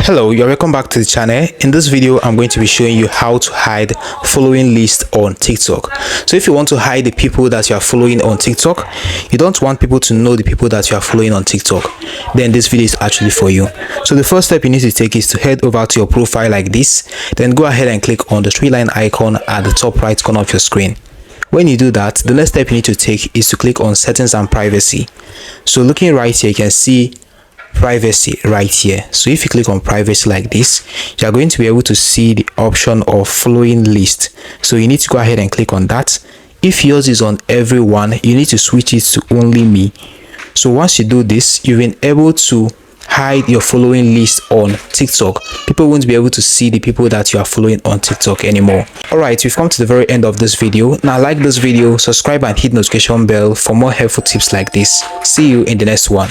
Hello, you're welcome back to the channel. In this video I'm going to be showing you how to hide following list on TikTok. So if you want to hide the people that you are following on TikTok, you don't want people to know the people that you are following on TikTok, then this video is actually for you. So the first step you need to take is to head over to your profile like this, then go ahead and click on the three-line icon at the top right corner of your screen. When you do that, the next step you need to take is to click on settings and privacy. So looking right here, you can see privacy right here. So if you click on privacy like this, you are going to be able to see the option of following list. So you need to go ahead and click on that. If yours is on everyone, you need to switch it to only me. So once you do this, you've been able to hide your following list on TikTok. People won't be able to see the people that you are following on TikTok anymore. Alright, we've come to the very end of this video. Now like this video, subscribe and hit notification bell for more helpful tips like this. See you in the next one.